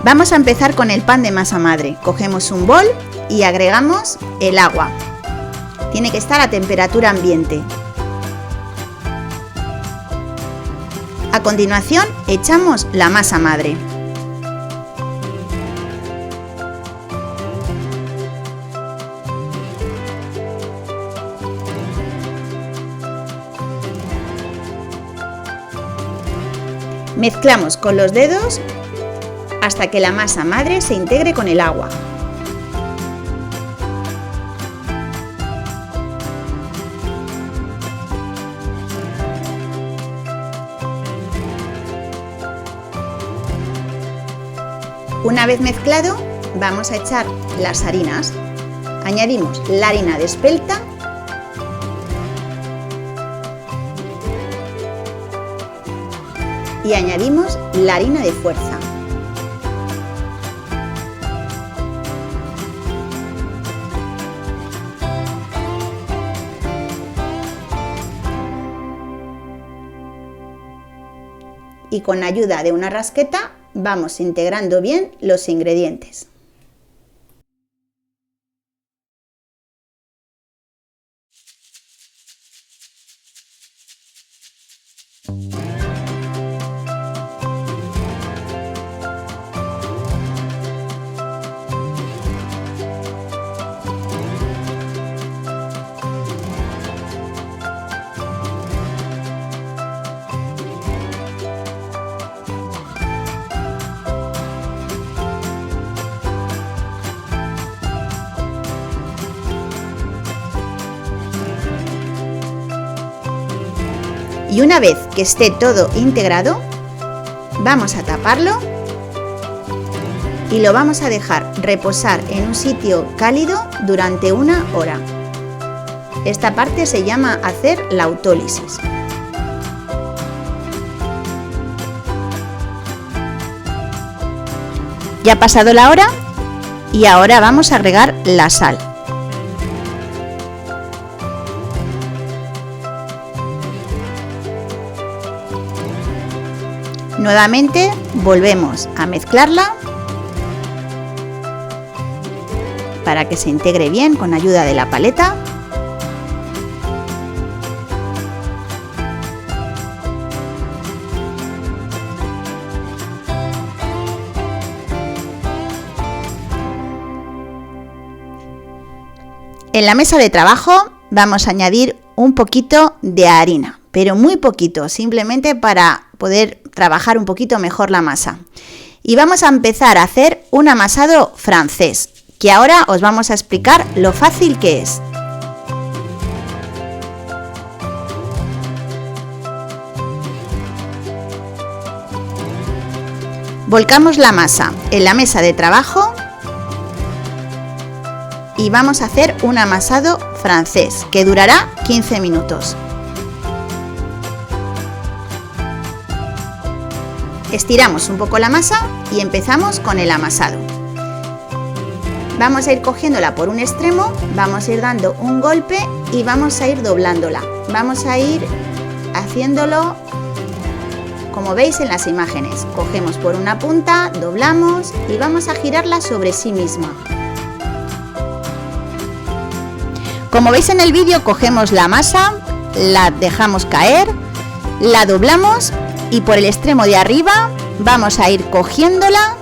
Vamos a empezar con el pan de masa madre. Cogemos un bol y agregamos el agua. Tiene que estar a temperatura ambiente. A continuación, echamos la masa madre. Mezclamos con los dedos hasta que la masa madre se integre con el agua. Una vez mezclado, vamos a echar las harinas. Añadimos la harina de espelta y añadimos la harina de fuerza. Y con ayuda de una rasqueta vamos integrando bien los ingredientes. Y una vez que esté todo integrado, vamos a taparlo y lo vamos a dejar reposar en un sitio cálido durante 1 hora. Esta parte se llama hacer la autólisis. Ya ha pasado la hora y ahora vamos a agregar la sal. Nuevamente volvemos a mezclarla para que se integre bien con ayuda de la paleta. En la mesa de trabajo vamos a añadir un poquito de harina, pero muy poquito, simplemente para poder trabajar un poquito mejor la masa. Y vamos a empezar a hacer un amasado francés, que ahora os vamos a explicar lo fácil que es. Volcamos la masa en la mesa de trabajo y vamos a hacer un amasado francés que durará 15 minutos. Estiramos un poco la masa y empezamos con el amasado. Vamos a ir cogiéndola por un extremo, vamos a ir dando un golpe y vamos a ir doblándola. Vamos a ir haciéndolo como veis en las imágenes. Cogemos por una punta, doblamos y vamos a girarla sobre sí misma. Como veis en el vídeo, cogemos la masa, la dejamos caer, la doblamos y por el extremo de arriba vamos a ir cogiéndola,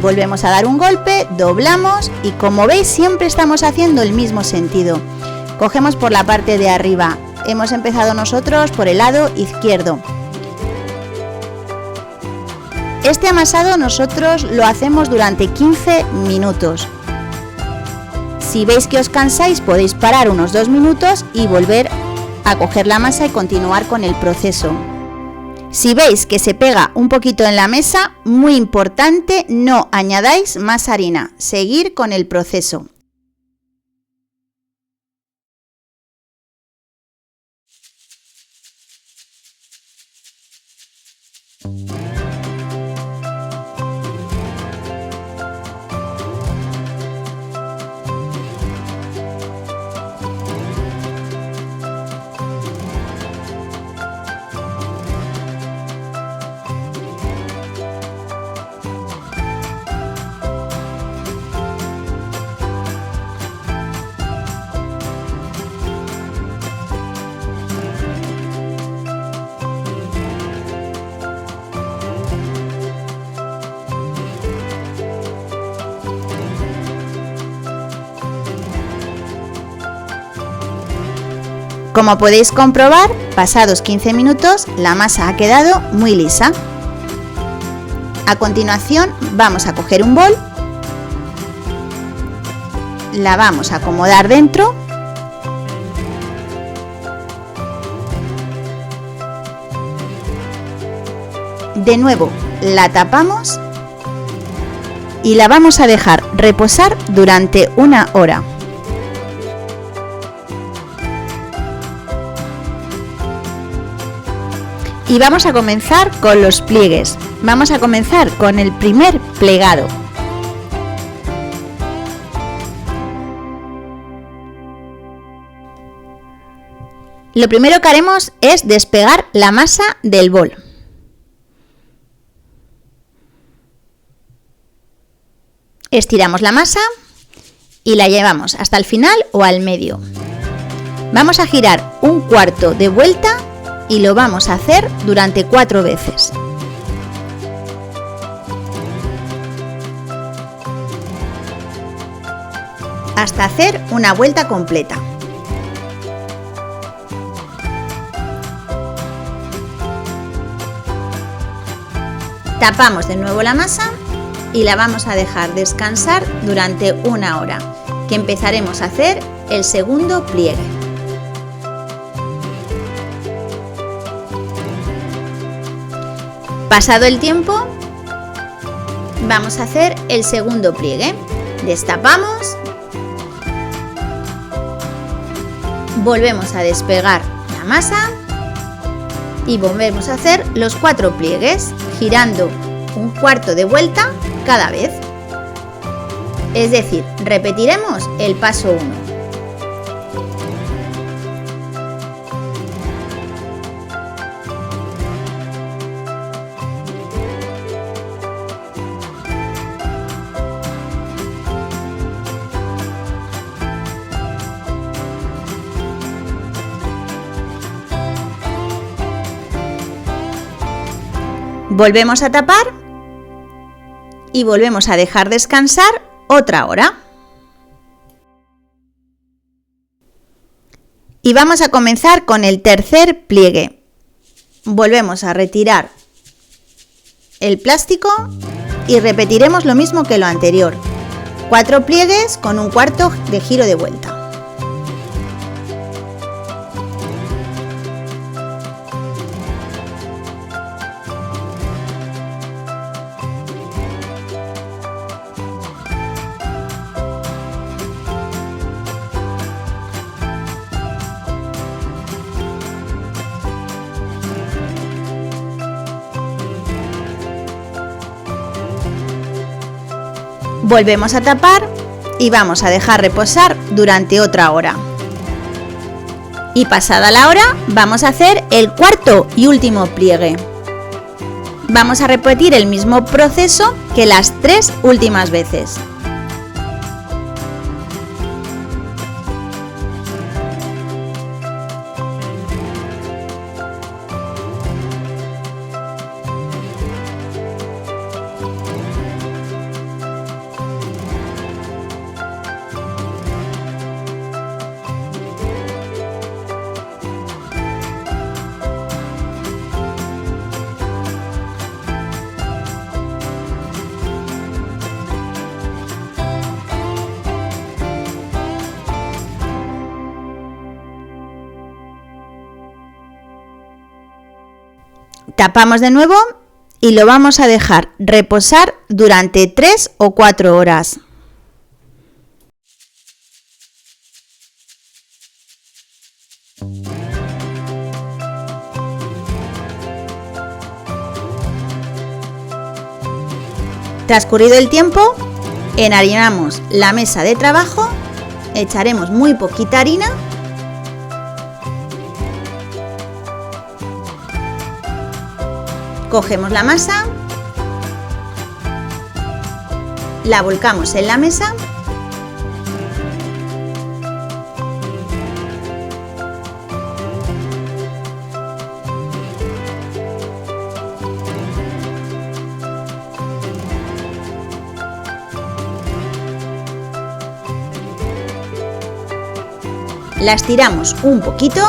volvemos a dar un golpe, doblamos y como veis siempre estamos haciendo el mismo sentido. Cogemos por la parte de arriba, hemos empezado nosotros por el lado izquierdo. Este amasado nosotros lo hacemos durante 15 minutos. Si veis que os cansáis podéis parar unos 2 minutos y volver a coger la masa y continuar con el proceso. Si veis que se pega un poquito en la mesa, muy importante, no añadáis más harina, seguir con el proceso. Como podéis comprobar, pasados 15 minutos la masa ha quedado muy lisa. A continuación vamos a coger un bol, la vamos a acomodar dentro de nuevo la tapamos y la vamos a dejar reposar durante 1 hora. Y vamos a comenzar con los pliegues. Vamos a comenzar con el primer plegado. Lo primero que haremos es despegar la masa del bol. Estiramos la masa y la llevamos hasta el final o al medio. Vamos a girar 1/4 de vuelta y lo vamos a hacer durante 4 veces. Hasta hacer una vuelta completa. Tapamos de nuevo la masa y la vamos a dejar descansar durante 1 hora, que empezaremos a hacer el segundo pliegue. Pasado el tiempo, vamos a hacer el segundo pliegue. Destapamos, volvemos a despegar la masa y volvemos a hacer los 4 pliegues, girando 1/4 de vuelta cada vez. Es decir, repetiremos el paso 1. Volvemos a tapar y volvemos a dejar descansar otra hora. Y vamos a comenzar con el tercer pliegue. Volvemos a retirar el plástico y repetiremos lo mismo que lo anterior. 4 pliegues con 1/4 de giro de vuelta. Volvemos a tapar y vamos a dejar reposar durante otra hora. Y pasada la hora vamos a hacer el cuarto y último pliegue. Vamos a repetir el mismo proceso que las 3 últimas veces. Tapamos de nuevo y lo vamos a dejar reposar durante 3 o 4 horas. Transcurrido el tiempo, enharinamos la mesa de trabajo, echaremos muy poquita harina . Cogemos la masa, la volcamos en la mesa La estiramos un poquito.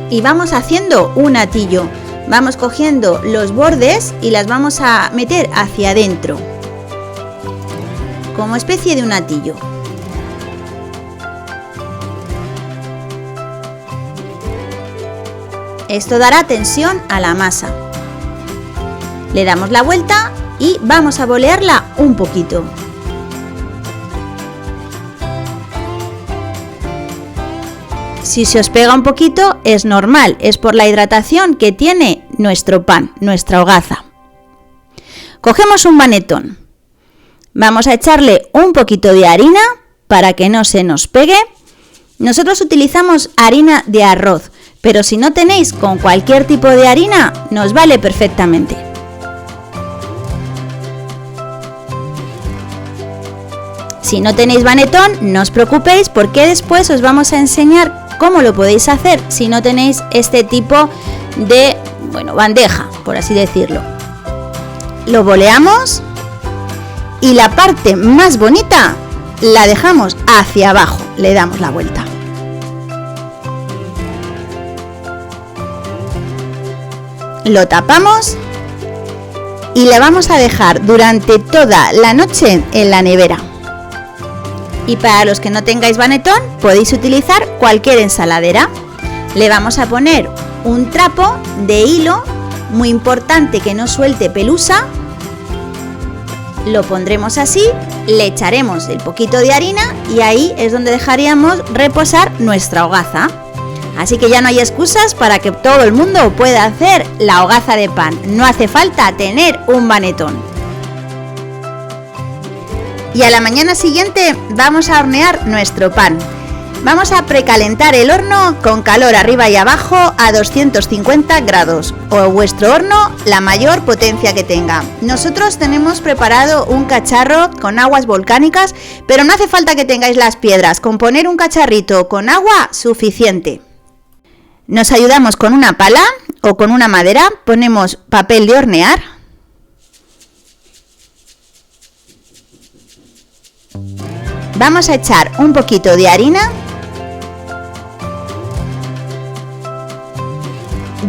Y vamos haciendo un atillo. Vamos cogiendo los bordes y las vamos a meter hacia adentro, como especie de un atillo. Esto dará tensión a la masa. Le damos la vuelta y vamos a bolearla un poquito. Si se os pega un poquito es normal, es por la hidratación que tiene nuestro pan, nuestra hogaza. Cogemos un panetón. Vamos a echarle un poquito de harina para que no se nos pegue. Nosotros utilizamos harina de arroz, pero si no tenéis con cualquier tipo de harina, nos vale perfectamente. Si no tenéis panetón, no os preocupéis porque después os vamos a enseñar cómo lo podéis hacer si no tenéis este tipo de, bandeja, por así decirlo. Lo boleamos y la parte más bonita la dejamos hacia abajo, le damos la vuelta. Lo tapamos y le vamos a dejar durante toda la noche en la nevera. Y para los que no tengáis panetón, podéis utilizar cualquier ensaladera. Le vamos a poner un trapo de hilo, muy importante que no suelte pelusa. Lo pondremos así, le echaremos el poquito de harina y ahí es donde dejaríamos reposar nuestra hogaza. Así que ya no hay excusas para que todo el mundo pueda hacer la hogaza de pan. No hace falta tener un panetón. Y a la mañana siguiente vamos a hornear nuestro pan. Vamos a precalentar el horno con calor arriba y abajo a 250 grados o vuestro horno la mayor potencia que tenga. Nosotros tenemos preparado un cacharro con aguas volcánicas, pero no hace falta que tengáis las piedras, con poner un cacharrito con agua suficiente. Nos ayudamos con una pala o con una madera, ponemos papel de hornear. Vamos a echar un poquito de harina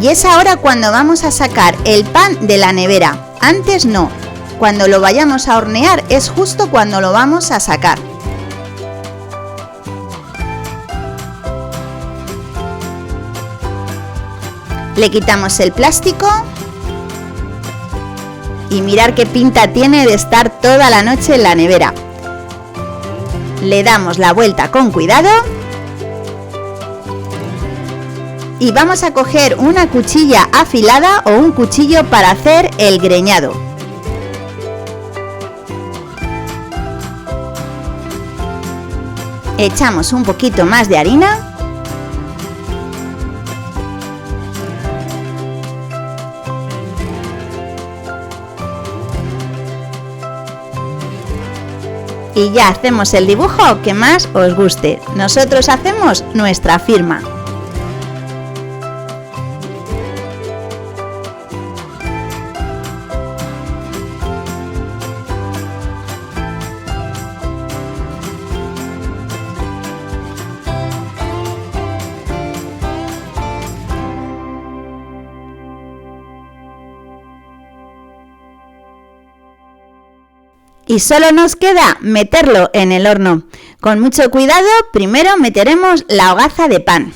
y es ahora cuando vamos a sacar el pan de la nevera. Antes no, cuando lo vayamos a hornear es justo cuando lo vamos a sacar. Le quitamos el plástico y mirad qué pinta tiene de estar toda la noche en la nevera. Le damos la vuelta con cuidado y vamos a coger una cuchilla afilada o un cuchillo para hacer el greñado. Echamos un poquito más de harina y ya hacemos el dibujo que más os guste. Nosotros hacemos nuestra firma. Y solo nos queda meterlo en el horno. Con mucho cuidado, primero meteremos la hogaza de pan.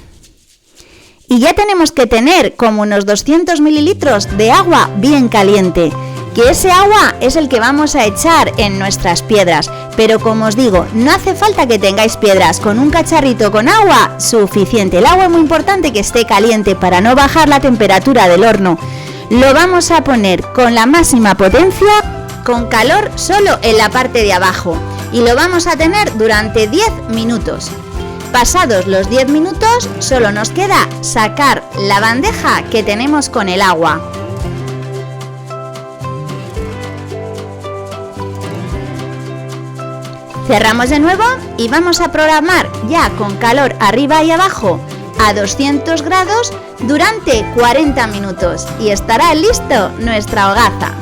Y ya tenemos que tener como unos 200 mililitros de agua bien caliente, que ese agua es el que vamos a echar en nuestras piedras. Pero como os digo, no hace falta que tengáis piedras, con un cacharrito con agua suficiente. El agua es muy importante que esté caliente para no bajar la temperatura del horno. Lo vamos a poner con la máxima potencia, con calor solo en la parte de abajo, y lo vamos a tener durante 10 minutos. Pasados los 10 minutos, solo nos queda sacar la bandeja que tenemos con el agua. Cerramos de nuevo y vamos a programar ya con calor arriba y abajo a 200 grados durante 40 minutos y estará listo nuestra hogaza.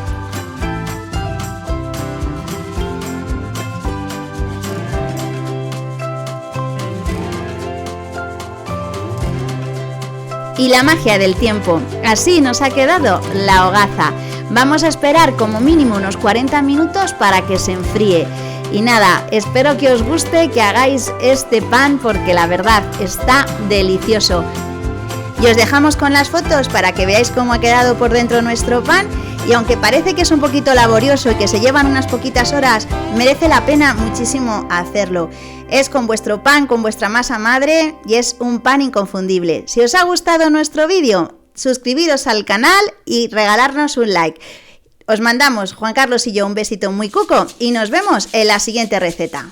y la magia del tiempo. Así nos ha quedado la hogaza. Vamos a esperar como mínimo unos 40 minutos para que se enfríe. Y nada, espero que os guste, que hagáis este pan porque la verdad está delicioso. Y os dejamos con las fotos para que veáis cómo ha quedado por dentro nuestro pan. Y aunque parece que es un poquito laborioso y que se llevan unas poquitas horas, merece la pena muchísimo hacerlo. Es con vuestro pan, con vuestra masa madre y es un pan inconfundible. Si os ha gustado nuestro vídeo, suscribiros al canal y regalarnos un like. Os mandamos, Juan Carlos y yo, un besito muy cuco y nos vemos en la siguiente receta.